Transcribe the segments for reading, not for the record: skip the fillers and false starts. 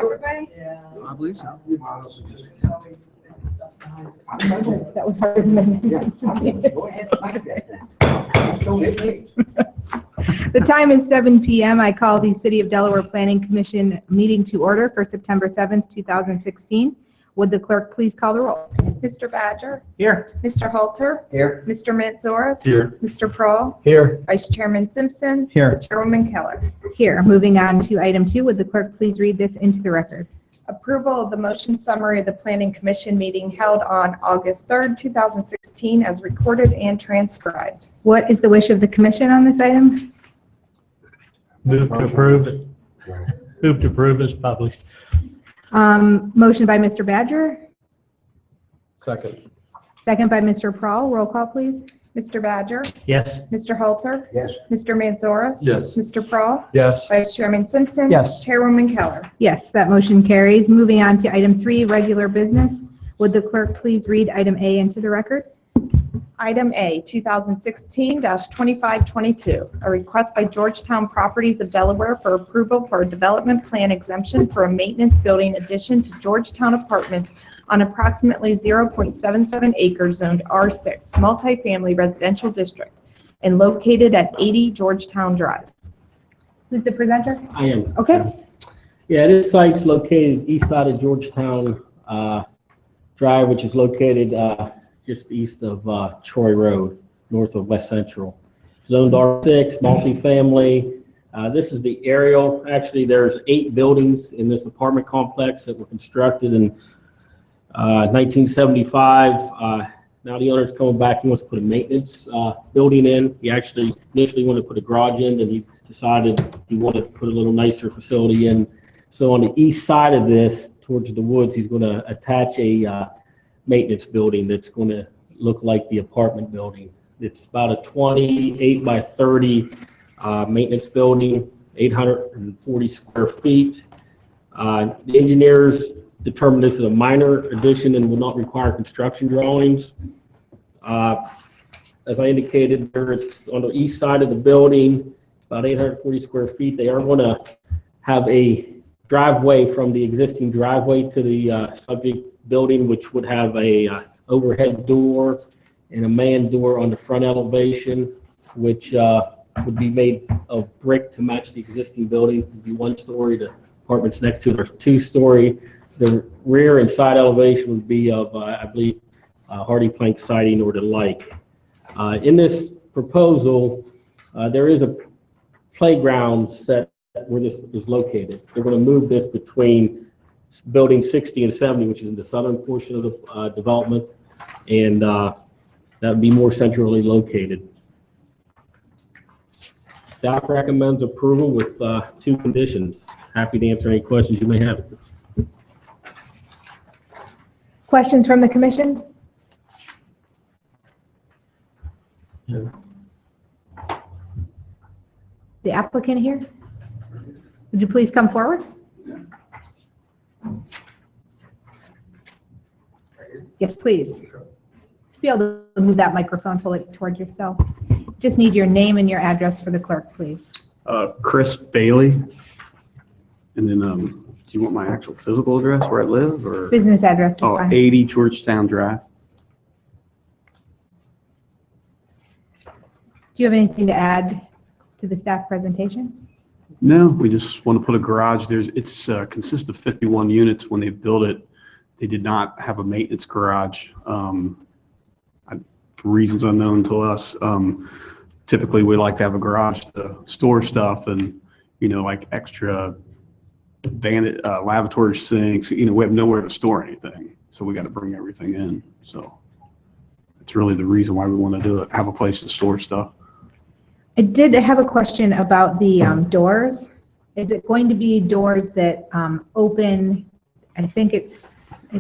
everybody? I believe so. That was harder than Go ahead and like that then. Just don't hit me. The time is 7 p.m. I call the City of Delaware Planning Commission meeting to order for September 7th, 2016. Would the clerk please call the roll? Mr. Badger. Here. Mr. Halter. Here. Mr. Mantzoris. Here. Mr. Prohl. Here. Vice Chairman Simpson. Here. Chairwoman Keller. Here, moving on to item 2, would the clerk please read this into the record? Approval of the motion summary of the Planning Commission meeting held on August 3rd, 2016 as recorded and transcribed. What is the wish of the commission on this item? Move to approve it. Move to approve as published. Motion by Mr. Badger, Second. second by Mr. Prohl. Roll call, please. Mr. Badger. Yes. Mr. Halter. Yes. Mr. Mantzoris. Yes. Mr. Prohl. Yes. Vice Chairman Simpson. Yes. Chairwoman Keller. Yes, that motion carries. Moving on to item 3, regular business. Would the clerk please read item A into the record? Item A, 2016-2522, a request by Georgetown Properties of Delaware for approval for a development plan exemption for a maintenance building addition to Georgetown Apartments on approximately 0.77 acres zoned R6 multifamily residential district and located at 80 Georgetown Drive. Who's the presenter? I am. Okay. Yeah, this site's located east side of Georgetown Drive, which is located just east of Troy Road, north of West Central. Zoned R6, multifamily. This is the aerial. Actually, there's 8 buildings in this apartment complex that were constructed in 1975. Now the owner's coming back. He wants to put a maintenance building in. He actually initially wanted to put a garage in, and he decided he wanted to put a little nicer facility in. So on the east side of this, towards the woods, he's going to attach a maintenance building that's going to look like the apartment building. It's about a 28 by 30 maintenance building, 840 square feet. The engineers determined this is a minor addition and will not require construction drawings. As I indicated, it's on the east side of the building, about 840 square feet. They are going to have a driveway from the existing driveway to the subject building, which would have a overhead door and a man door on the front elevation, which would be made of brick to match the existing building. It would be 1 story. The apartments next to it are 2 story. The rear and side elevation would be of, I believe, hardy plank siding or the like. In this proposal, there is a playground set where this is located. They're going to move this between building 60 and 70, which is in the southern portion of the development, and that would be more centrally located. Staff recommends approval with 2 conditions. Happy to answer any questions you may have. Questions from the commission? The applicant here? Would you please come forward? Yes, please. Be able to move that microphone, pull it toward yourself. Just need your name and your address for the clerk, please. Chris Bailey. And then, do you want my actual physical address where I live, or? Business address is Oh, fine. 80 Georgetown Drive. Do you have anything to add to the staff presentation? No, we just want to put a garage. It's consists of 51 units. When they built it, they did not have a maintenance garage. For reasons unknown to us. Typically, we like to have a garage to store stuff and, like extra lavatory sinks. We have nowhere to store anything, so we got to bring everything in. So it's really the reason why we want to do it, have a place to store stuff. I did have a question about the doors. Is it going to be doors that open? I think it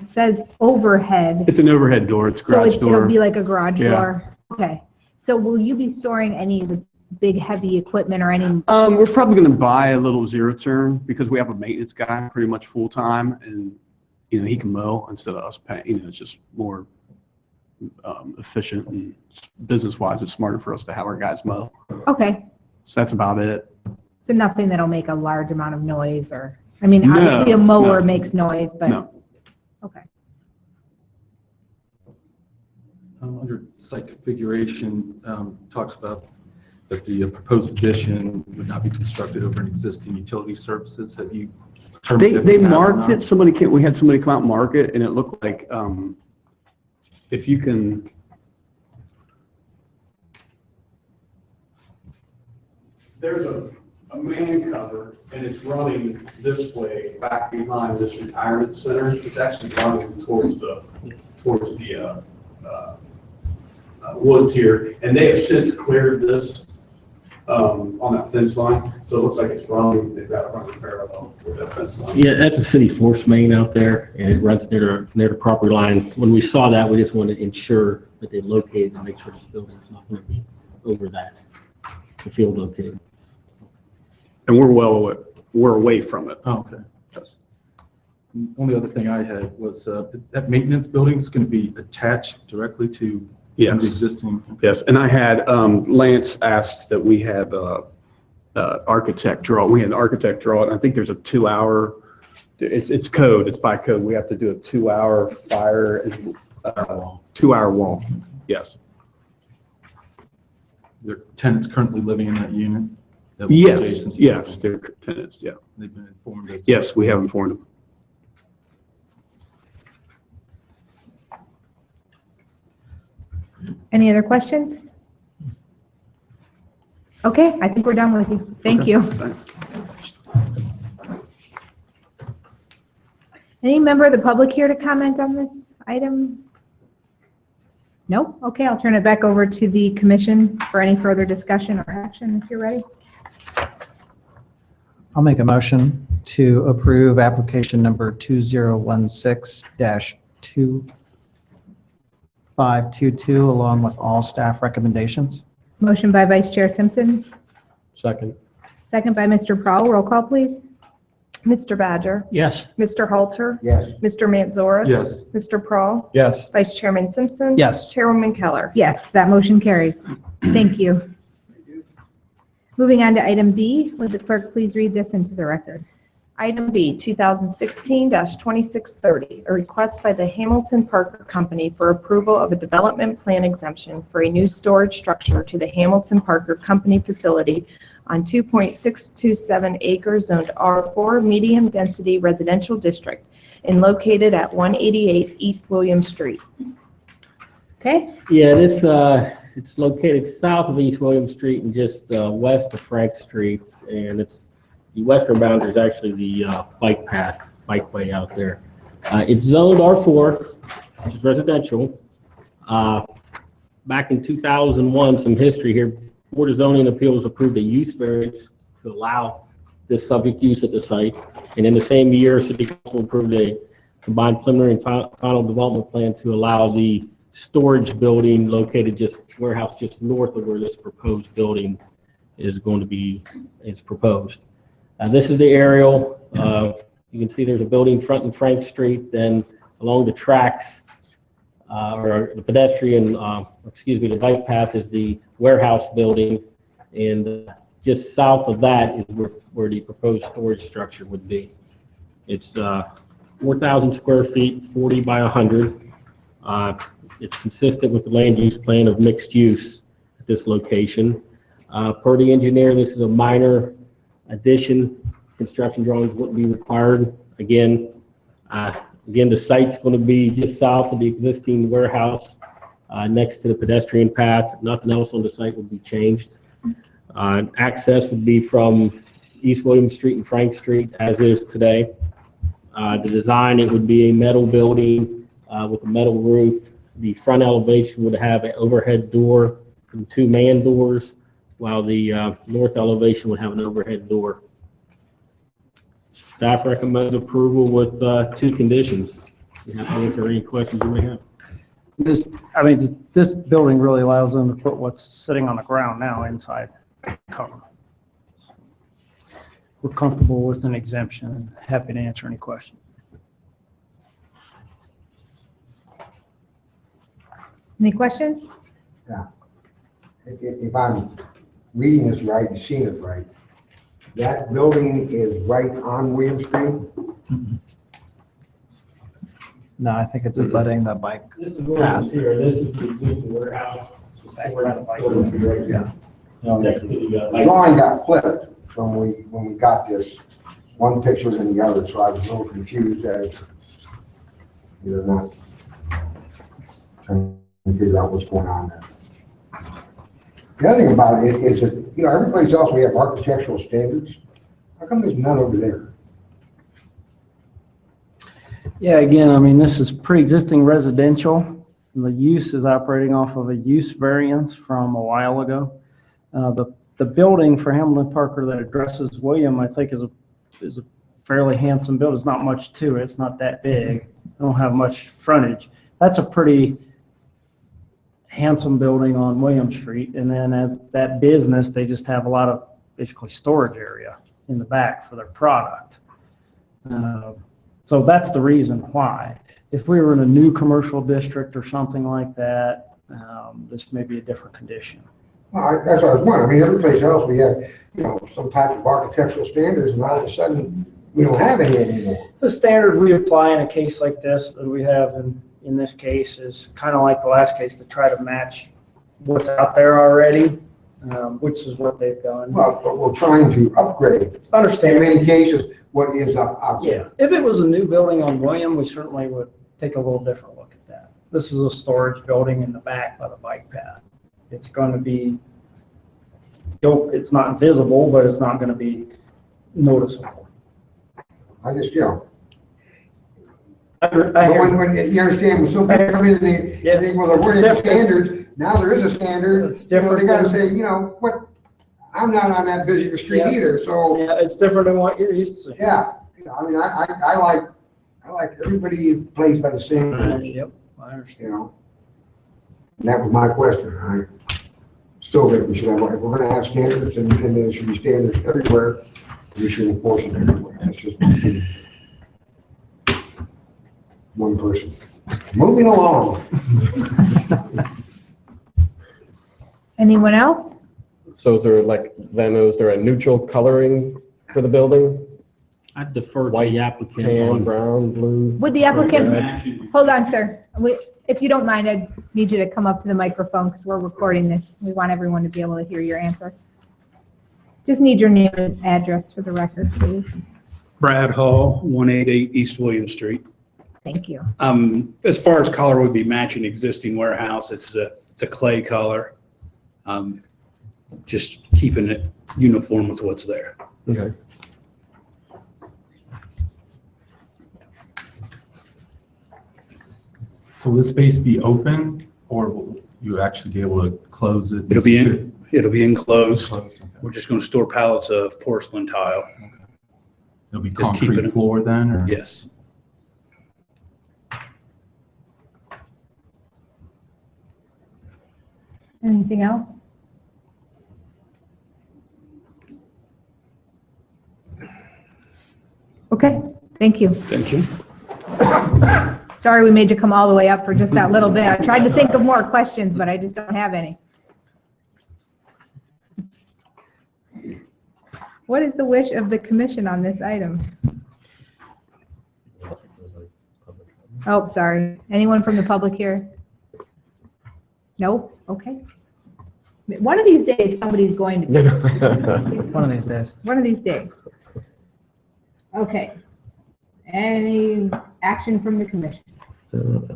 says overhead. It's an overhead door. It's a So garage door. it'll be like a garage Yeah. door? Okay. So will you be storing any of the big heavy equipment or any? We're probably going to buy a little zero turn because we have a maintenance guy pretty much full time, and he can mow instead of us paying. It's just more efficient, and business wise, it's smarter for us to have our guys mow. Okay. So that's about it. So nothing that'll make a large amount of noise or? I mean, No, obviously a mower no. makes noise, but, No. okay. Under site configuration, talks about that the proposed addition would not be constructed over an existing utility services. Have you determined if They we have or marked not? it, we had somebody come out and mark it, and it looked like, if you can, there's a man cover, and it's running this way, back behind this retirement center. It's actually running towards the woods here, and they have since cleared this on that fence line, so it looks like it's running, they've got it running parallel with that fence line. Yeah, that's a city force main out there, and it runs near the property line. When we saw that, we just wanted to ensure that they located and make sure this building is not going to be over that, the field located. And we're away from it. Oh, okay. Yes. Only other thing I had was that maintenance building is going to be attached directly to the Yes, existing. yes, and I had, Lance asked that we have architect draw, we had an architect draw it, and I think there's a 2-hour, it's code, it's by code, we have to do a 2-hour fire, and 2-hour wall, yes. There are tenants currently living in that unit? That was Yes, adjacent to yes, the- they're tenants, yeah. They've been informed as to. Yes, we have informed them. Any other questions? Okay, I think we're done with you. Thank you. Any member of the public here to comment on this item? No? Okay, I'll turn it back over to the commission for any further discussion or action if you're ready. I'll make a motion to approve application number 2016-2522 along with all staff recommendations. Motion by Vice Chair Simpson, Second. second by Mr. Prowl. Roll call, please. Mr. Badger, Yes. Mr. Halter, Yes. Mr. Manzoris. Yes. Mr. Prahl, Yes. Vice Chairman Simpson. Yes. Chairwoman Keller. Yes, that motion carries. Thank you. Moving on to item B, would the clerk please read this into the record? Item B, 2016-2630, a request by the Hamilton Parker Company for approval of a development plan exemption for a new storage structure to the Hamilton Parker Company facility on 2.627 acres zoned R4 Medium Density Residential District and located at 188 East William Street. Okay, Yeah, this, it's located south of East William Street and just west of Frank Street, and it's, the western boundary is actually the bike path, bikeway out there. It's zoned R4, which is residential. Back in 2001, some history here, Board of Zoning Appeals approved a use variance to allow this subject use at the site. And in the same year, City Council approved a combined preliminary and final development plan to allow the storage building located just, warehouse just north of where this proposed building is going to be, is proposed. This is the aerial. You can see there's a building front in Frank Street, then along the tracks, or the pedestrian, the bike path is the warehouse building, and just south of that is where the proposed storage structure would be. It's 4,000 square feet, 40 by 100. It's consistent with the land use plan of mixed use at this location. Per the engineer, this is a minor addition. Construction drawings wouldn't be required. Again, the site's going to be just south of the existing warehouse, next to the pedestrian path. Nothing else on the site will be changed. Access would be from East William Street and Frank Street, as is today. The design, it would be a metal building with a metal roof. The front elevation would have an overhead door and 2 man doors, while the north elevation would have an overhead door. Staff recommends approval with 2 conditions. You have to answer any questions you may have. This building really allows them to put what's sitting on the ground now inside cover. We're comfortable with an exemption and happy to answer any questions. any questions? If I'm reading this right and seeing it right, that building is right on William Street? No, I think it's abutting the bike. This is where it's here, this is the existing warehouse. Back by the bike. Yeah. Next to the, The drawing got flipped when we got this, one picture than the other, so I was a little confused as you're not trying to figure out what's going on there. The other thing about it is that, every place else we have architectural standards. How come there's none over there? Yeah, again, I mean, this is pre-existing residential. The use is operating off of a use variance from a while ago. The building for Hamilton Parker that addresses William, I think, is a fairly handsome building. It's not much to it. It's not that big. I don't have much frontage. That's a pretty handsome building on William Street. And then as that business, they just have a lot of basically storage area in the back for their product. So that's the reason why. If we were in a new commercial district or something like that, this may be a different condition. Well, that's what I was wondering. I mean, every place else we have, some type of architectural standards, and all of a sudden, we don't have any anymore. The standard we apply in a case like this that we have in this case is kind of like the last case, to try to match what's out there already, which is what they've done. Well, but we're trying to upgrade, in Understand? many cases, what is up Yeah, there. if it was a new building on William, we certainly would take a little different look at that. This is a storage building in the back by the bike path. It's going to be, it's not visible, but it's not going to be noticeable. I just, I but hear- when you understand, when some people come in and they Yeah. think, well, there weren't It's any different. standards, now there is a standard. It's different They gotta than- say, what, I'm not on that busy of a street Yeah. either, so, Yeah, it's different than what you're used to seeing. yeah. I mean, I like everybody plays by the same rules, Yep, I understand. And that was my question. I still think we should have, if we're gonna have standards, and there should be standards everywhere, we should enforce them everywhere. That's just my opinion. One person. Moving along. Anyone else? So is there is there a neutral coloring for the building? I defer to White, the applicant Tan, on brown, blue? Would the applicant, hold on, sir. If you don't mind, I need you to come up to the microphone because we're recording this. We want everyone to be able to hear your answer. Just need your name and address for the record, please. Brad Hall, 188 East William Street. Thank you. As far as color would be matching existing warehouse, it's a clay color. Just keeping it uniform with what's there. Okay. So will this space be open, or will you actually be able to close it? It'll be enclosed. Closed, okay. We're just going to store pallets of porcelain tile. It'll be Just keeping concrete it- floor then, or? Yes. Anything else? Okay, thank you. Thank you. Sorry we made you come all the way up for just that little bit. I tried to think of more questions, but I just don't have any. What is the wish of the commission on this item? Oh, sorry. Anyone from the public here? Nope, okay. One of these days, somebody's going to be. One of these days. One of these days. Okay. Any action from the commission?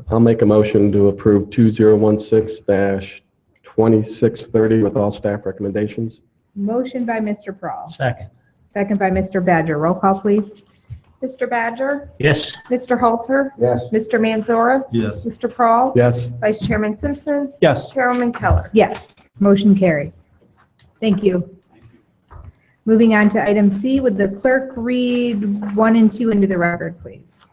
I'll make a motion to approve 2016-2630 with all staff recommendations. Motion by Mr. Prawl, Second. second by Mr. Badger. Roll call, please. Mr. Badger, Yes. Mr. Halter, Yes. Mr. Manzoris. Yes. Mr. Prawl. Yes. Vice Chairman Simpson. Yes. Chairwoman Keller. Yes, motion carries. Thank you. Moving on to item C, would the clerk read 1 and 2 into the record, please?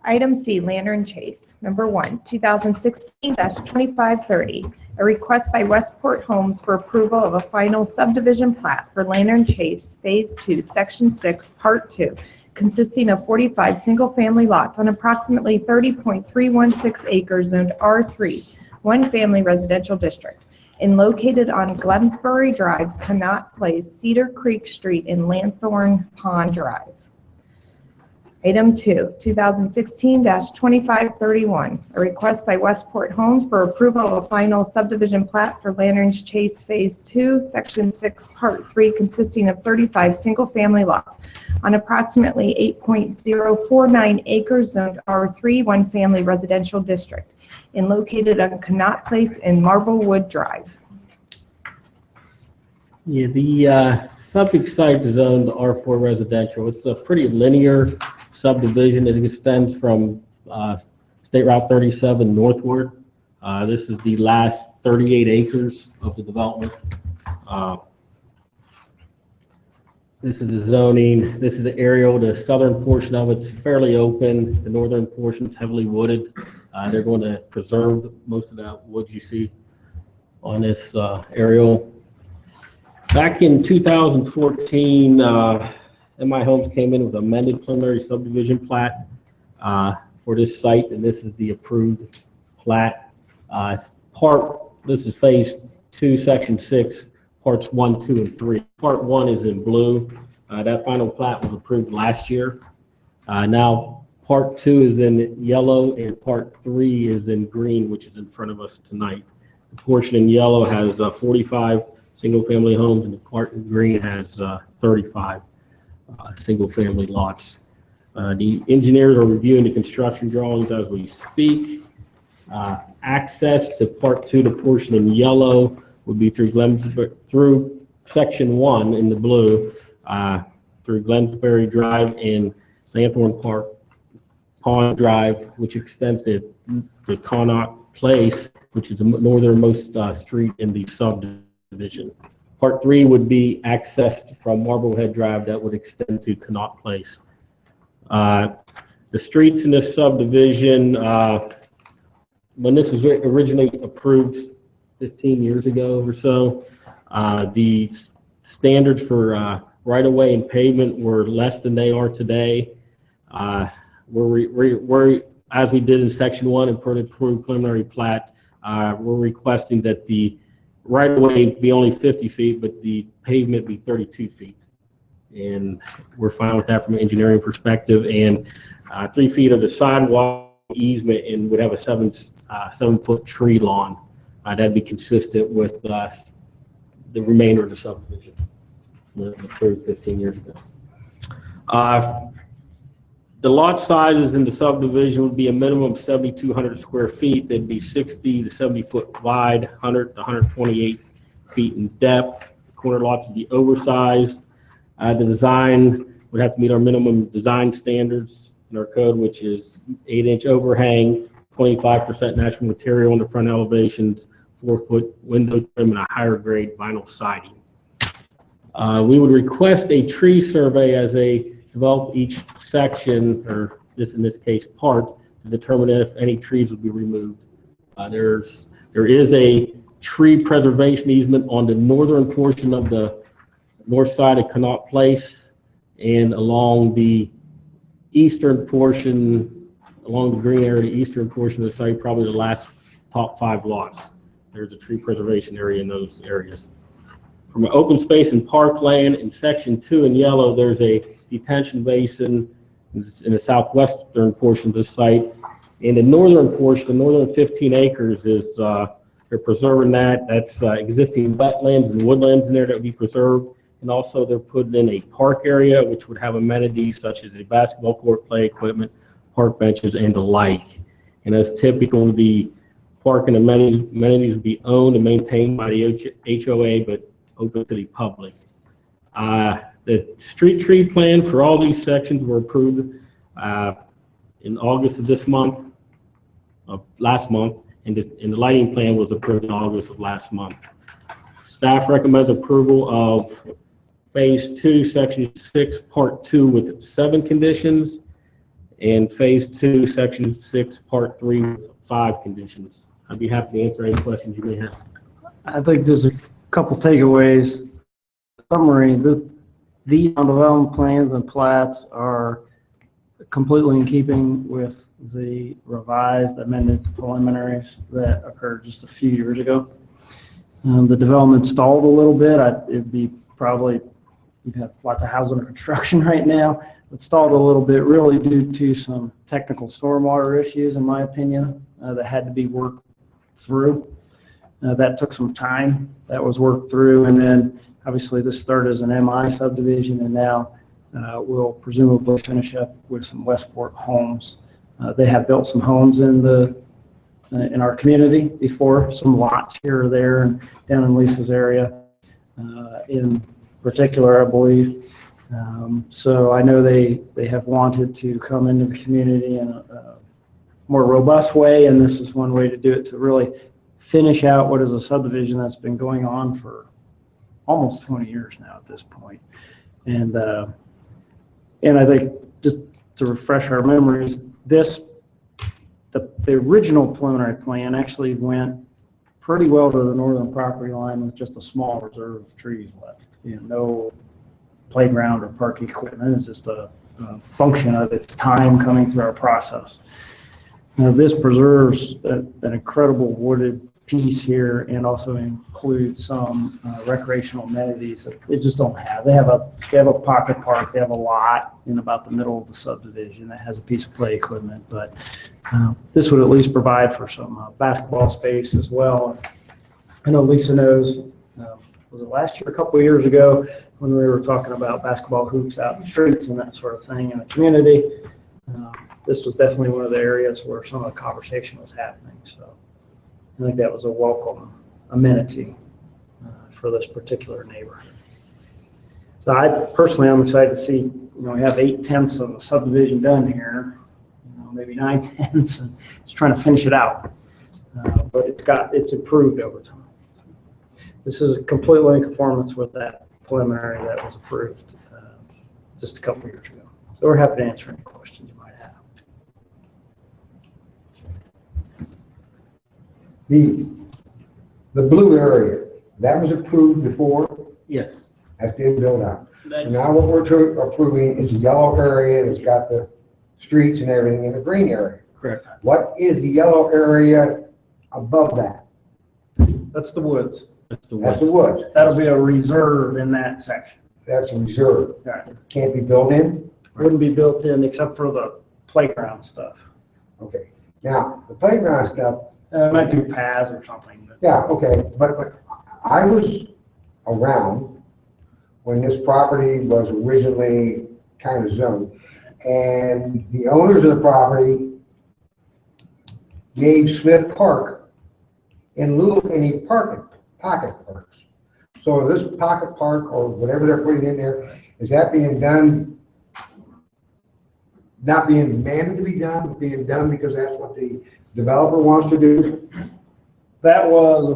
Item C, Lantern Chase. Number 1, 2016-2530. A request by Westport Homes for approval of a final subdivision plat for Lantern Chase Phase 2, Section 6, Part 2, consisting of 45 single-family lots on approximately 30.316 acres zoned R3, one family residential district. and located on Glemsbury Drive, Connaught Place, Cedar Creek Street, and Lanthorn Pond Drive. Item 2, 2016-2531, a request by Westport Homes for approval of a final subdivision plat for Lantern's Chase Phase 2, Section 6, Part 3, consisting of 35 single-family lots on approximately 8.049 acres zoned R3, one-family residential district, and located on Connaught Place and Marblewood Drive. Yeah, the subject site is zoned R4 residential. It's a pretty linear subdivision. It extends from State Route 37 northward. This is the last 38 acres of the development. This is the zoning. This is the aerial. The southern portion of it's fairly open. The northern portion is heavily wooded. They're going to preserve most of that wood you see on this aerial. Back in 2014, MI Homes came in with amended preliminary subdivision plat for this site, and this is the approved plat. This is phase 2, section 6, parts 1, 2, and 3. Part 1 is in blue. That final plat was approved last year. Now part 2 is in yellow, and part 3 is in green, which is in front of us tonight. The portion in yellow has 45 single-family homes, and the part in green has 35. Single-family lots. The engineers are reviewing the construction drawings as we speak. Access to part 2, the portion in yellow, would be through section 1 in the blue, through Glemsbury Drive and Lanthorn Pond Drive, which extends to Connaught Place, which is the northernmost street in the subdivision. Part 3 would be accessed from Marblehead Drive that would extend to Connaught Place. The streets in this subdivision, when this was originally approved 15 years ago or so, the standards for right-of-way and pavement were less than they are today. We're, as we did in section 1 and per the approved preliminary plat, we're requesting that the right-of-way be only 50 feet, but the pavement be 32 feet. And we're fine with that from an engineering perspective. And 3 feet of the sidewalk easement, and would have a 7-foot tree lawn. That'd be consistent with the remainder of the subdivision, approved 15 years ago. The lot sizes in the subdivision would be a minimum of 7,200 square feet. They'd be 60 to 70 foot wide, 100 to 128 feet in depth. The corner lots would be oversized. The design would have to meet our minimum design standards in our code, which is 8-inch overhang, 25% natural material on the front elevations, 4-foot window trim, and a higher grade vinyl siding. We would request a tree survey as they develop each section, or in this case part, to determine if any trees would be removed. There is a tree preservation easement on the northern portion of the north side of Connaught Place, and along the eastern portion, along the green area, the eastern portion of the site, probably the last top 5 lots. There's a tree preservation area in those areas. From an open space and parkland in section 2 in yellow, there's a detention basin in the southwestern portion of the site. In the northern portion, the northern 15 acres is, they're preserving that. That's existing wetlands and woodlands in there that would be preserved. And also they're putting in a park area, which would have amenities such as a basketball court, play equipment, park benches, and the like. And as typical, the park and amenities would be owned and maintained by the HOA, but open to the public. The street tree plan for all these sections were approved in August of this month, last month, and the lighting plan was approved in August of last month. Staff recommends approval of Phase 2, Section 6, Part 2 with 7 conditions, and Phase 2, Section 6, Part 3 with 5 conditions. I'd be happy to answer any questions you may have. I think there's a couple takeaways. Summary, the development plans and plats are completely in keeping with the revised amended preliminaries that occurred just a few years ago. The development stalled a little bit. It'd be probably, you'd have lots of houses under construction right now. It stalled a little bit really due to some technical stormwater issues, in my opinion, that had to be worked through. That took some time. That was worked through. And then obviously this started as an MI subdivision, and now we'll presumably finish up with some Westport homes. They have built some homes in our community before, some lots here or there and down in Lisa's area in particular, I believe. So I know they have wanted to come into the community in a more robust way, and this is one way to do it, to really finish out what is a subdivision that's been going on for almost 20 years now at this point. And I think, just to refresh our memories, the original preliminary plan actually went pretty well to the northern property line with just a small reserve of trees left. No playground or park equipment. It's just a function of its time coming through our process. Now, this preserves an incredible wooded piece here and also includes some recreational amenities that they just don't have. They have a pocket park. They have a lot in about the middle of the subdivision that has a piece of play equipment, but this would at least provide for some basketball space as well. I know Lisa knows, was it last year, a couple of years ago, when we were talking about basketball hoops out in the streets and that sort of thing in the community. This was definitely one of the areas where some of the conversation was happening. So I think that was a welcome amenity for this particular neighbor. So I personally, I'm excited to see, we have 8/10 of the subdivision done here, maybe 9/10, and just trying to finish it out. But it's improved over time. This is completely in conformance with that preliminary that was approved just a couple of years ago. So we're happy to answer any questions you might have. The blue area, that was approved before, Yes. that's being built out. That's- Now what we're approving is the yellow area that's got the streets and everything in the green area. Correct. What is the yellow area above that? That's the woods. That's the That's one. the woods. That'll be a reserve in that section. That's a reserve. Right. Can't be built in? Wouldn't be built in except for the playground stuff. Okay. Now, the playground stuff, Might do paths or something. But yeah, okay, but I was around when this property was originally kind of zoned. And the owners of the property gave Smith Park in lieu of any pocket parks. So this pocket park or whatever they're putting in there, is that being done, not being demanded to be done, but being done because that's what the developer wants to do? that was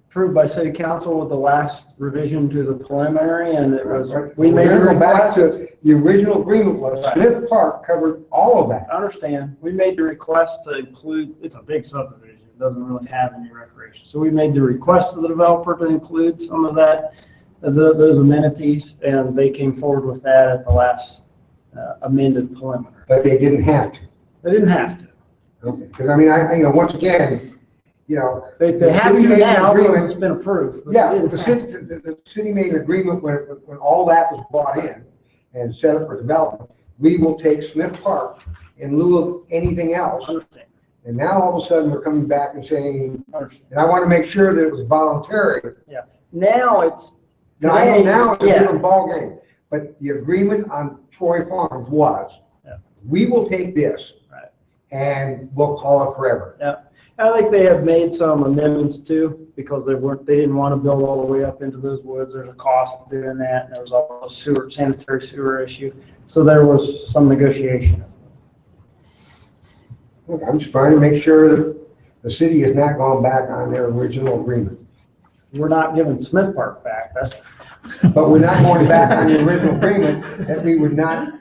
approved by city council with the last revision to the preliminary, and it was, we made a We're gonna go back request. to, the original agreement was Smith Park covered all of that. I understand. We made the request to include, it's a big subdivision. It doesn't really have any recreation. So we made the request to the developer to include some of that, those amenities, and they came forward with that at the last amended preliminary. But they didn't have to. They didn't have to. Okay. Because I mean, once again, They The have city to made an now because agreement. it's been approved. but they yeah, didn't the have to. city, the city made an agreement when all that was brought in and set up for development. We will take Smith Park in lieu of anything else. Understand. And now all of a sudden we're coming back and saying, Understand. and I want to make sure that it was voluntary. Now it's. Now, I know now it's a Yeah. different ballgame, but the agreement on Troy Farms was, Yeah. we will take this. Right. And we'll call it forever. I think they have made some amendments too, because they didn't want to build all the way up into those woods. There's a cost of doing that, and there was also a sanitary sewer issue. So there was some negotiation. Look, I'm just trying to make sure that the city has not gone back on their original agreement. We're not giving Smith Park back, that's. But we're not going back on the original agreement that we would not,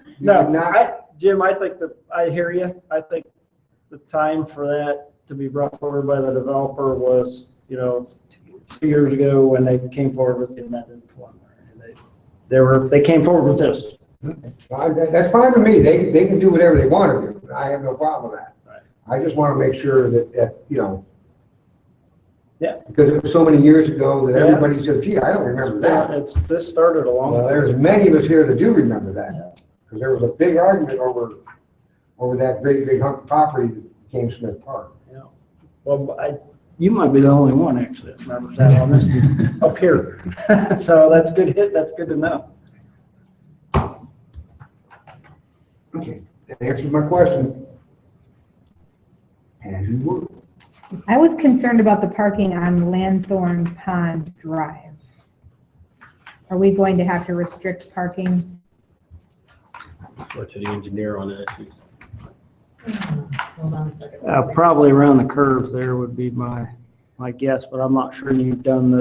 Jim, I think I hear you. I think the time for that to be brought forward by the developer was, 2 years ago when they came forward with the amended preliminary. They came forward with this. That's fine with me. They can do whatever they want to do. I have no problem with that. Right. I just want to make sure that, Yeah. Because it was so many years ago that Yeah. everybody said, gee, I don't remember that. This started a long Well, time. there's many of us here that do remember that. Because there was a big argument over that great big hunk of property that became Smith Park. Well, you might be the only one actually that remembers that on this, up here. So that's good hit, that's good to know. Okay, that answers my question. As you would. I was concerned about the parking on Lanthorn Pond Drive. Are we going to have to restrict parking? Or to the engineer on that issue. Probably around the curves there would be my guess, but I'm not sure you've done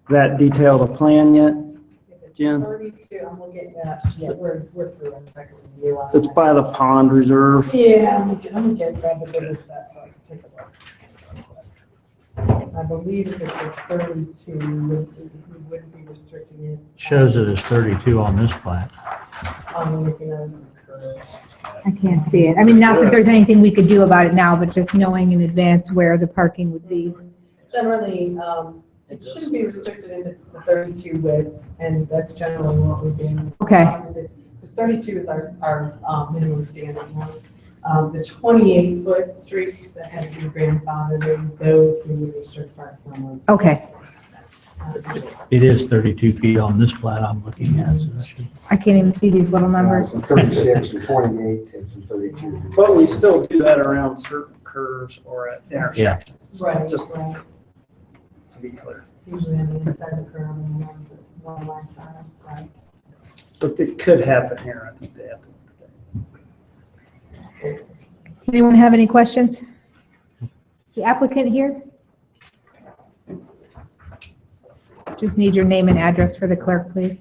that detailed a plan yet, Jen? 32, I'm looking at, yeah, we're through on second review on It's that. by the pond reserve. Yeah, I'm gonna grab the biggest set so I can take a look. I believe if it's a 32, we wouldn't be restricting it. Shows it as 32 on this plat. I'm looking at curve. I can't see it. I mean, not that there's anything we could do about it now, but just knowing in advance where the parking would be. Generally, it shouldn't be restricted if it's the 32 width, and that's generally what we're doing. Okay. Because 32 is our minimum standard now. The 28-foot streets that have been grandfathered, those we would restrict parking on. Okay. It is 32 feet on this plat I'm looking at, so that should. I can't even see these little numbers. Some 36 and 28 and some 32. But we still do that around certain curves or at intersections. Right, Just right. to be clear. Usually on the inside of the curve and one line side. But it could happen here, I think they have to. Does anyone have any questions? The applicant here? Just need your name and address for the clerk, please.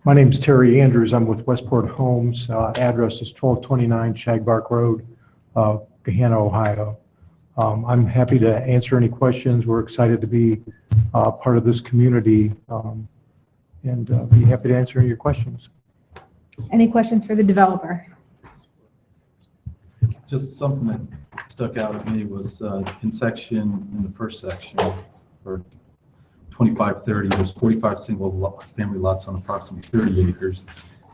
My name's Terry Andrews. I'm with Westport Homes. Address is 1229 Shagbark Road, Gahanna, Ohio. I'm happy to answer any questions. We're excited to be part of this community and be happy to answer your questions. Any questions for the developer? Just something that stuck out at me was in the first section, for 2530, there's 45 single-family lots on approximately 30 acres.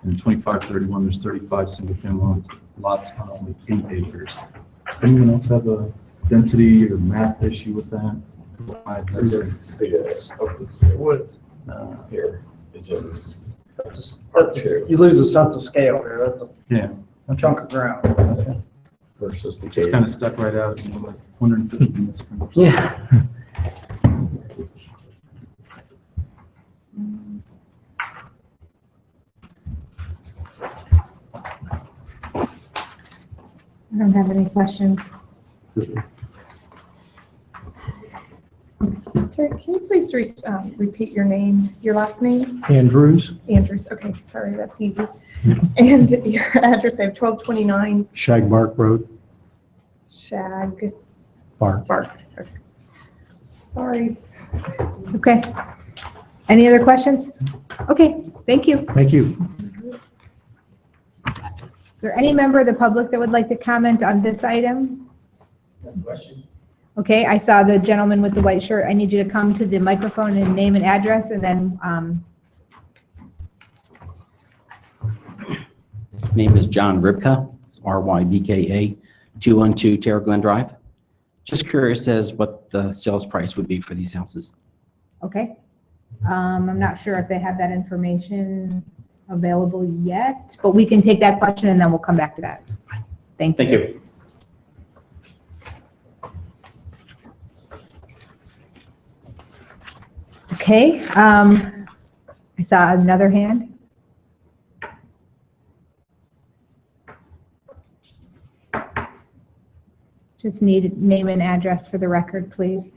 And in 2531, there's 35 single-family lots on only 8 acres. Does anyone else have a density or math issue with that? Here. You lose a sense of scale here, that's Yeah, a chunk of ground. Versus the just kind of stuck right out, and I'm like wondering if it was in this. Yeah. I don't have any questions. Terry, can you please repeat your name, your last name? Andrews, Andrews, okay, sorry, that's easy. And your address, I have 1229 Shagbark Road, Shag Bark. Bark. Okay. Sorry. Okay. Any other questions? Okay, thank you. Thank you. Is there any member of the public that would like to comment on this item? Okay, I saw the gentleman with the white shirt. I need you to come to the microphone and name and address, and then, Name is John Rybka, it's RYBKA, 212 Terra Glen Drive. Just curious as what the sales price would be for these houses. okay. I'm not sure if they have that information available yet, but we can take that question and then we'll come back to that. Thank you. Thank you. Okay, I saw another hand. Just need name and address for the record, please.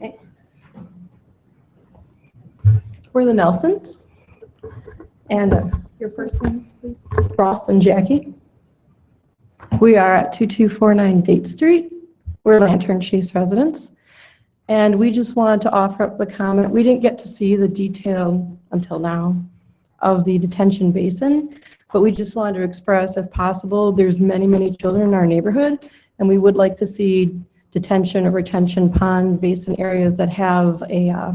We're the Nelsons. And Your first names, please. Ross and Jackie. We are at 2249 Date Street. We're Lantern Chase residents. And we just wanted to offer up the comment. We didn't get to see the detail until now of the detention basin. But we just wanted to express, if possible, there's many, many children in our neighborhood, and we would like to see detention or retention pond basin areas that have a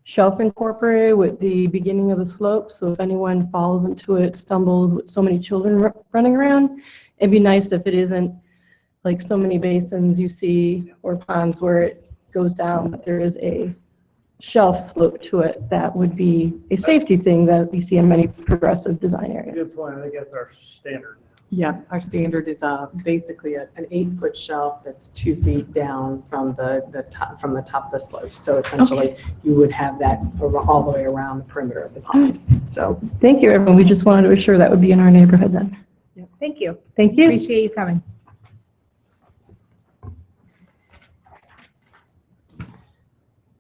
shelf incorporated with the beginning of the slope. So if anyone falls into it, stumbles with so many children running around, it'd be nice if it isn't like so many basins you see or ponds where it goes down, but there is a shelf slope to it. That would be a safety thing that we see in many progressive design areas. Good point. I think that's our standard. Yeah, our standard is basically an 8-foot shelf that's 2 feet down from the top of the slope. So essentially, you would have that all the way around the perimeter of the pond. So Thank you, everyone. We just wanted to assure that would be in our neighborhood then. Thank you. Thank you. Appreciate you coming.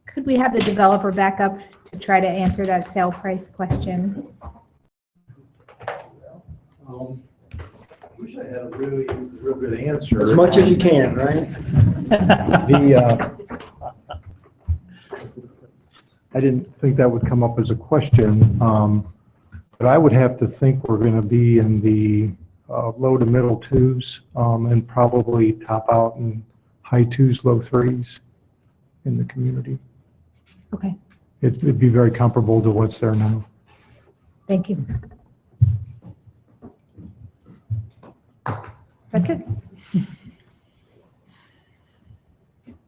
Could we have the developer back up to try to answer that sale price question? Wish I had a real good answer. As much as you can, right? I didn't think that would come up as a question, but I would have to think we're going to be in the low to middle 2s and probably top out in high 2s, low 3s in the community. Okay, It'd be very comparable to what's there now. thank you. That's it.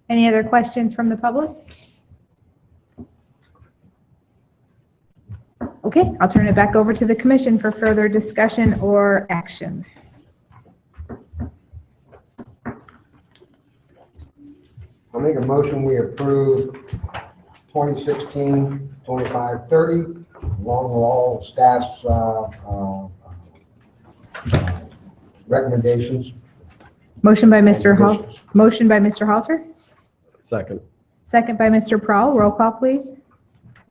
Any other questions from the public? Okay, I'll turn it back over to the commission for further discussion or action. I'll make a motion, we approve 2016-2530, along with all staff's recommendations. Motion by Mr. Halter, Second. second by Mr. Prowl. Roll call, please.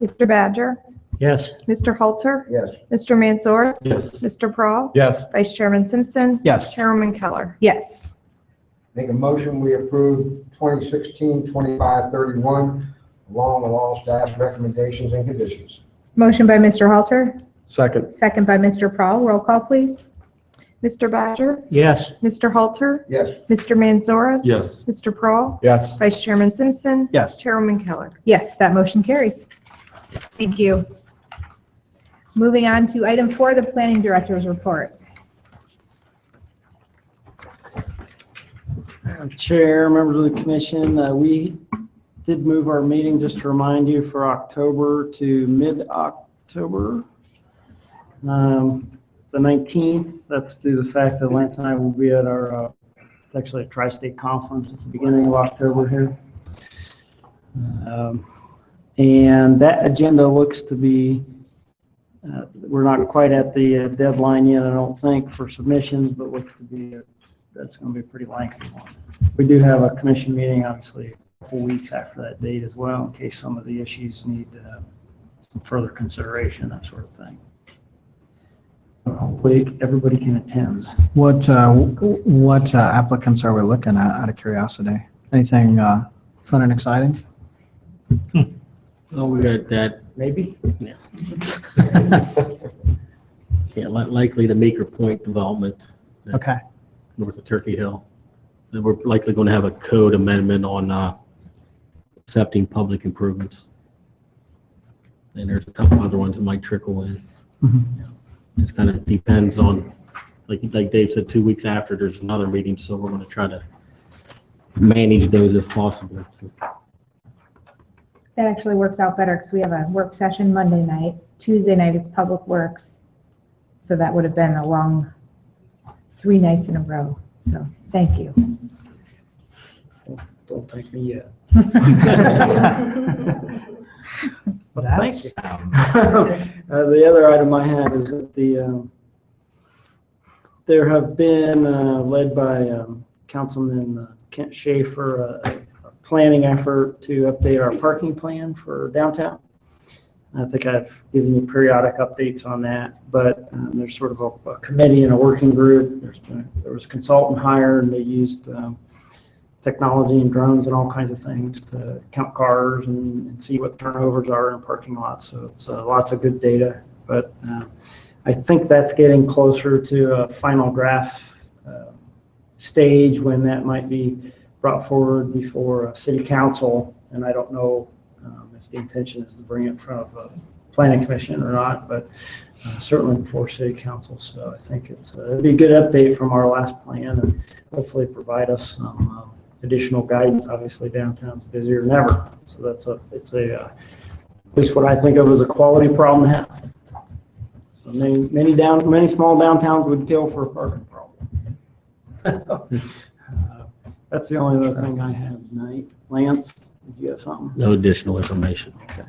Mr. Badger, Yes. Mr. Halter, Yes. Mr. Manzoris, Yes. Mr. Prahl, Yes. Vice Chairman Simpson, Yes. Chairwoman Keller. Yes. Make a motion, we approve 2016-2531, along with all staff's recommendations and conditions. Motion by Mr. Halter, Second. second by Mr. Prowl. Roll call, please. Mr. Badger, Yes. Mr. Halter, Yes. Mr. Manzoris. Yes. Mr. Prahl, Yes. Vice Chairman Simpson. Yes. Chairwoman Keller. Yes, that motion carries. Thank you. Moving on to item 4, the planning director's report. Chair, members of the commission, we did move our meeting, just to remind you, for October to mid-October. The 19th, that's due to the fact that Lance and I will be at our, actually a tri-state conference at the beginning of October here. And that agenda looks to be, we're not quite at the deadline yet, I don't think, for submissions, but looks to be, that's going to be a pretty lengthy one. We do have a commission meeting, obviously, a couple weeks after that date as well, in case some of the issues need some further consideration, that sort of thing. Hopefully, everybody can attend. What applicants are we looking at, out of curiosity? Anything fun and exciting? Oh, we got that, Maybe? yeah. Yeah, likely the Maker Point development. Okay. North of Turkey Hill. And we're likely going to have a code amendment on accepting public improvements. And there's a couple other ones that might trickle in. Just kind of depends on, like Dave said, 2 weeks after, there's another meeting, so we're going to try to manage those if possible. That actually works out better because we have a work session Monday night. Tuesday night is Public Works. So that would have been a long 3 nights in a row. So thank you. Don't thank me yet. That's, The other item I have is that there have been, led by Councilman Kent Schaefer, a planning effort to update our parking plan for downtown. I think I've given you periodic updates on that, but there's sort of a committee and a working group. There was a consultant hired, and they used technology and drones and all kinds of things to count cars and see what turnovers are in parking lots. So it's lots of good data. But I think that's getting closer to a final draft stage when that might be brought forward before city council. And I don't know if the intention is to bring it in front of a planning commission or not, but certainly before city council. So I think it'd be a good update from our last plan and hopefully provide us some additional guidance. Obviously downtown's busier than ever. So it's at least what I think of as a quality problem to have. So many small downtowns would kill for a parking problem. That's the only other thing I have tonight. Lance, did you have something? No additional information. Okay.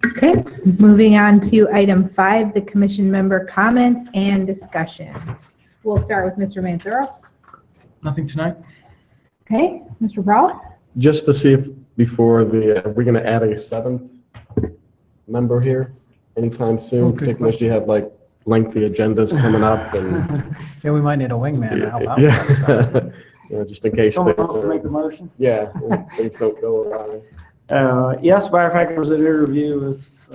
Okay, moving on to item 5, the commission member comments and discussion. We'll start with Mr. Manzaros. Nothing tonight? Okay, Mr. Brawl? Just to see if before are we going to add a 7th member here anytime soon? good Unless you have like lengthy agendas coming up and. Yeah, we might need a wingman to help out. Yeah. with that stuff. Yeah, just in case. Someone else to make the motion? Yeah, things don't go awry. Yes, matter of fact, there was an interview with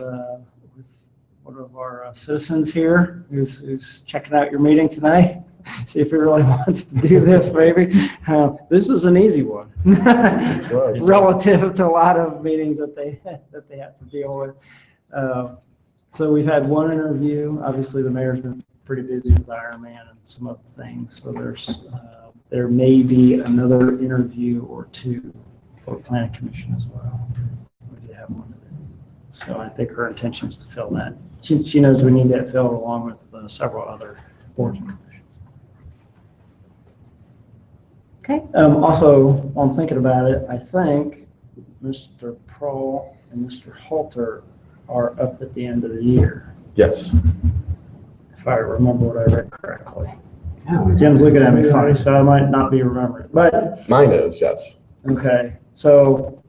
one of our citizens here who's checking out your meeting tonight. See if he really wants to do this, maybe. This is an easy one. Right. Relative to a lot of meetings that they have to deal with. So we've had one interview. Obviously, the mayor's been pretty busy with Ironman and some other things. So there may be another interview or two for planning commission as well. We did have one of them. So I think her intention is to fill that. She knows we need that filled along with several other boards and commissions. Okay. Also, while I'm thinking about it, I think Mr. Prohl and Mr. Halter are up at the end of the year, Yes. if I remember what I read correctly. Jim's looking at me funny, so I might not be remembering. But Mine is, yes. okay, so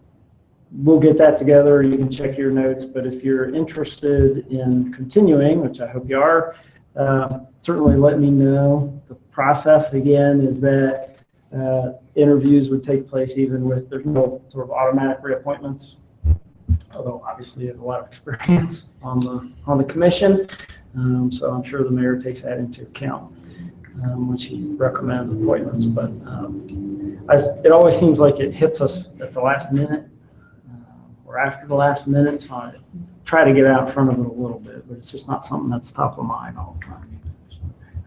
we'll get that together. You can check your notes, but if you're interested in continuing, which I hope you are, certainly let me know. The process again is that interviews would take place even with, there's no sort of automatic reappointments, although obviously you have a lot of experience on the commission. So I'm sure the mayor takes that into account when she recommends appointments. But it always seems like it hits us at the last minute or after the last minute. So I try to get out in front of it a little bit, but it's just not something that's top of mind all the time.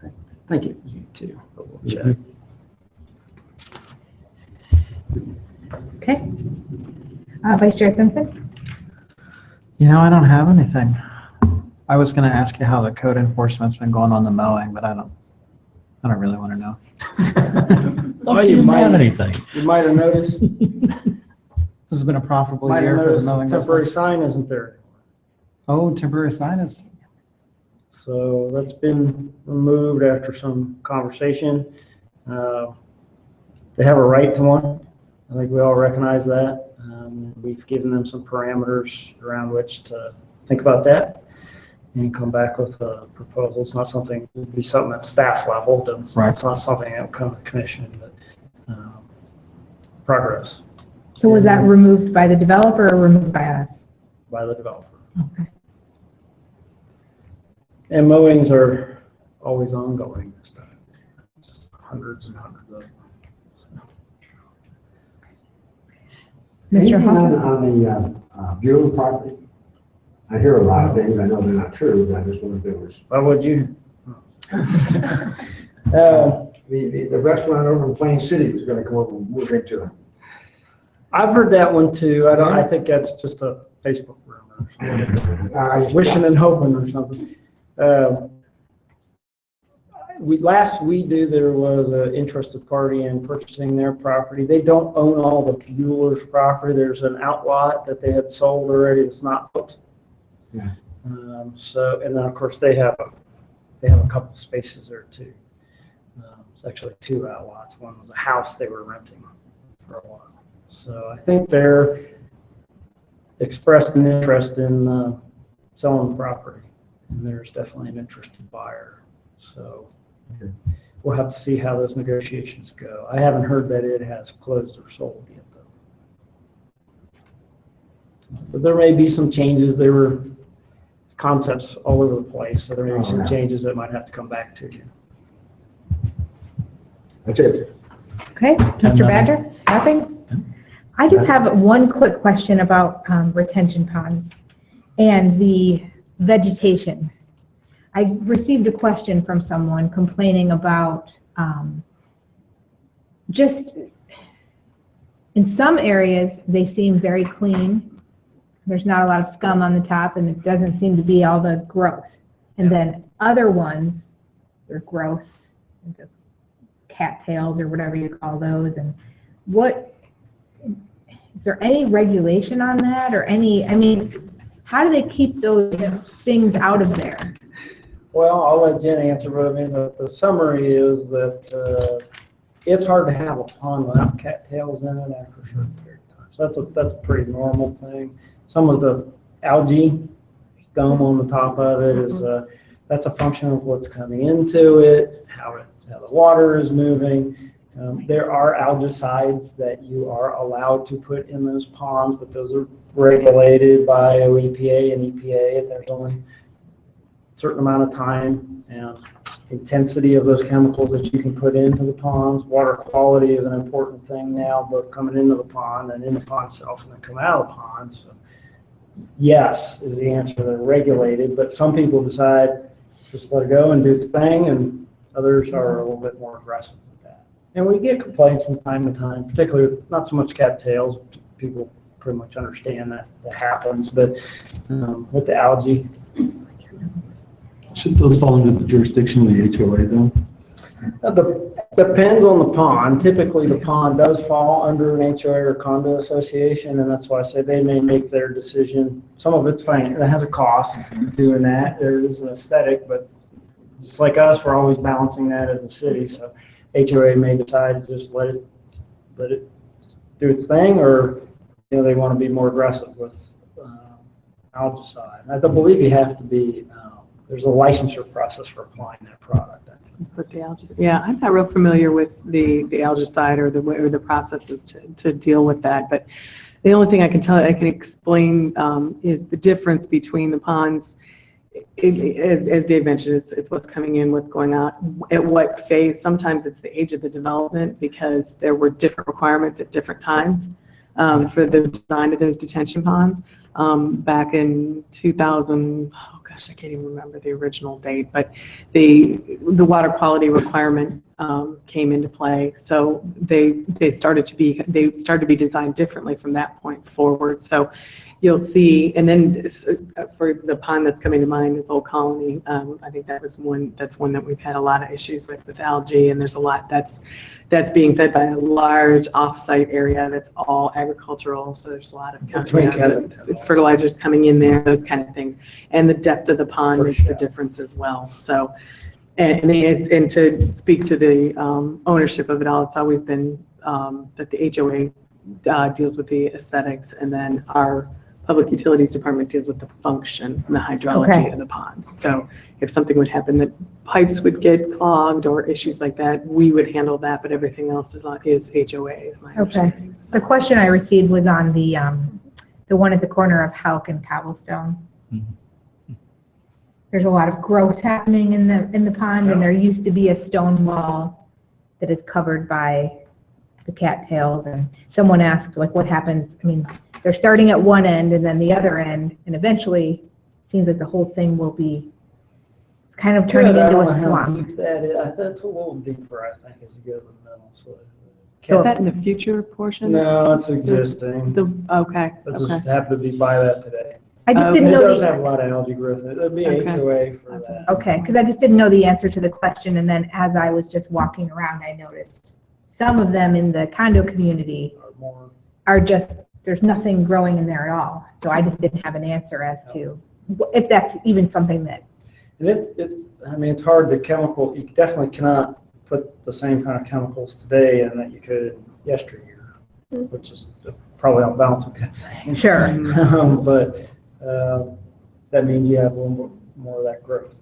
So, thank you, you too. But we'll check. Okay. Vice Chair Simpson? I don't have anything. I was going to ask you how the code enforcement's been going on the mowing, but I don't really want to know. Well, you might have anything. You might have noticed. This has been a profitable Might have year for the noticed mowing the temporary business. sign isn't there. Oh, temporary sign is, So that's been removed after some conversation. They have a right to one. I think we all recognize that. We've given them some parameters around which to think about that and come back with a proposal. It's not something, it would be something at staff level. It's not something that will come to the commission, but progress So was that removed by the developer or removed by us? by the developer. Okay. And mowings are always ongoing this time. Hundreds and hundreds of them. Mr. Anything Halter? on the Buell property? I hear a lot of things. I know they're not true, but I just wonder if there was. Why would you? The restaurant over in Plain City was gonna come over and move into it. I've heard that one too. I think that's just a Facebook rumor or something. Wishing and hoping or something. Last we do, there was an interested party in purchasing their property. They don't own all the Bueller's property. There's an outlot that they had sold already that's not booked. Yeah. So, and then of course they have a couple spaces there too. It's actually 2 outlots. One was a house they were renting for a while. So I think they're expressed an interest in selling the property, and there's definitely an interested buyer. So we'll have to see how those negotiations go. I haven't heard that it has closed or sold yet, though. But there may be some changes. They were concepts all over the place, so there may be some changes that might have to come back to you. That's it. Okay, Mr. Badger, nothing? I just have one quick question about retention ponds and the vegetation. I received a question from someone complaining about just in some areas, they seem very clean. There's not a lot of scum on the top and it doesn't seem to be all the growth. And then other ones, their growth, the cattails or whatever you call those. And what, is there any regulation on that or any, I mean, how do they keep those things out of there? Well, I'll let Jen answer, but I mean, the summary is that it's hard to have a pond without cattails in it after a certain period of time. So that's a pretty normal thing. Some of the algae scum on the top of it is that's a function of what's coming into it, how the water is moving. There are algicides that you are allowed to put in those ponds, but those are regulated by OEPA and EPA. There's only a certain amount of time and intensity of those chemicals that you can put into the ponds. Water quality is an important thing now, both coming into the pond and in the pond itself and then coming out of the pond. So yes is the answer. They're regulated, but some people decide just let it go and do its thing, and others are a little bit more aggressive with that. And we get complaints from time to time, particularly not so much cattails. People pretty much understand that happens, but with the algae. Should those fall under the jurisdiction of the HOA though? Depends on the pond. Typically, the pond does fall under an HOA or condo association, and that's why I say they may make their decision. Some of it's fine. It has a cost doing that. There is an aesthetic, but just like us, we're always balancing that as a city. So HOA may decide to just let it do its thing, or they want to be more aggressive with algicide. I believe you have to be. There's a licensure process for applying that product. With the algae, yeah, I'm not real familiar with the algicide or the processes to deal with that. But the only thing I can explain is the difference between the ponds. As Dave mentioned, it's what's coming in, what's going on, at what phase. Sometimes it's the age of the development because there were different requirements at different times for the design of those detention ponds. Back in 2000, oh gosh, I can't even remember the original date, but the water quality requirement came into play. So they started to be designed differently from that point forward. So you'll see, and then for the pond that's coming to mind is Old Colony. I think that's one that we've had a lot of issues with algae, and there's a lot that's being fed by a large off-site area that's all agricultural. So there's a lot of fertilizers coming in there, those kind of things, and the depth of the pond makes a difference as well. So, and to speak to the ownership of it all, it's always been that the HOA deals with the aesthetics, and then our Public Utilities Department deals with the function and the hydrology of the ponds. So if something would happen that pipes would get clogged or issues like that, we would handle that, but everything else is HOA, is my understanding. So. The question I received was on the one at the corner of Houck and Cobblestone. Mm-hmm. There's a lot of growth happening in the pond, and there used to be a stone wall that is covered by the cattails, and someone asked, like, what happens? I mean, they're starting at one end and then the other end, and eventually it seems like the whole thing will be kind of turning into a swamp. That's a little deeper, I think, as you go to the middle. So is that in the future portion? No, it's existing. Okay. It just happened to be by that today. I just didn't know. It does have a lot of algae growth. It'd be HOA for that. Okay, because I just didn't know the answer to the question, and then as I was just walking around, I noticed some of them in the condo community are just, there's nothing growing in there at all. So I just didn't have an answer as to if that's even something that. And it's hard to chemical, you definitely cannot put the same kind of chemicals today in that you could yesteryear, which is probably on balance a good thing. Sure. But that means you have a little more of that growth.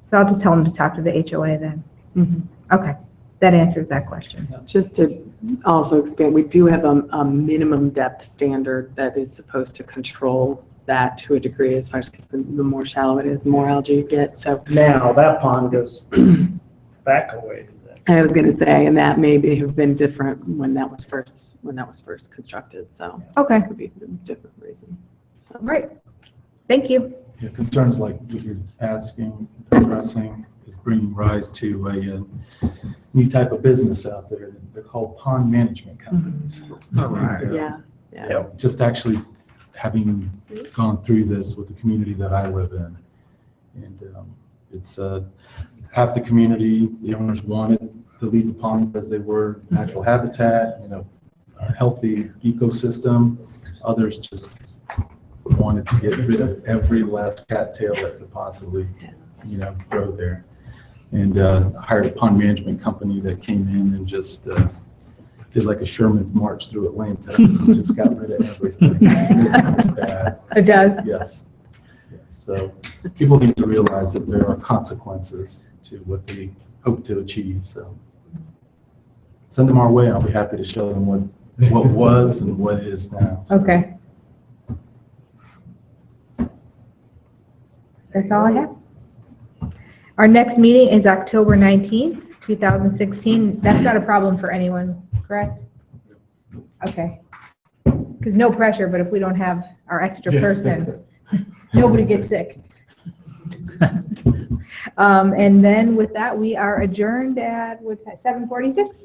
So I'll just tell them to talk to the HOA then. Mm-hmm. Okay. That answers that question. Just to also expand, we do have a minimum depth standard that is supposed to control that to a degree as far as 'cause the more shallow it is, the more algae you get. So Now, that pond goes back away. I was going to say, and that maybe have been different when that was first constructed. So Okay, could be a different reason. So. right. Thank you. Yeah, concerns like what you're asking, addressing is bringing rise to a new type of business out there. They're called pond management companies. All right. Yeah. Yeah, just actually having gone through this with the community that I live in. And it's half the community, the owners wanted to leave the ponds as they were, natural habitat, a healthy ecosystem. Others just wanted to get rid of every last cattail that could possibly, grow there. And hired a pond management company that came in and just did like a Sherman's march through Atlanta. Just got rid of everything. It was bad. It does. Yes. So people need to realize that there are consequences to what they hope to achieve. So send them our way. I'll be happy to show them what was and what it is now. So. Okay. That's all I have. Our next meeting is October 19th, 2016. That's not a problem for anyone, correct? Okay. Because no pressure, but if we don't have our extra person, nobody gets sick. And then with that, we are adjourned at 7:46.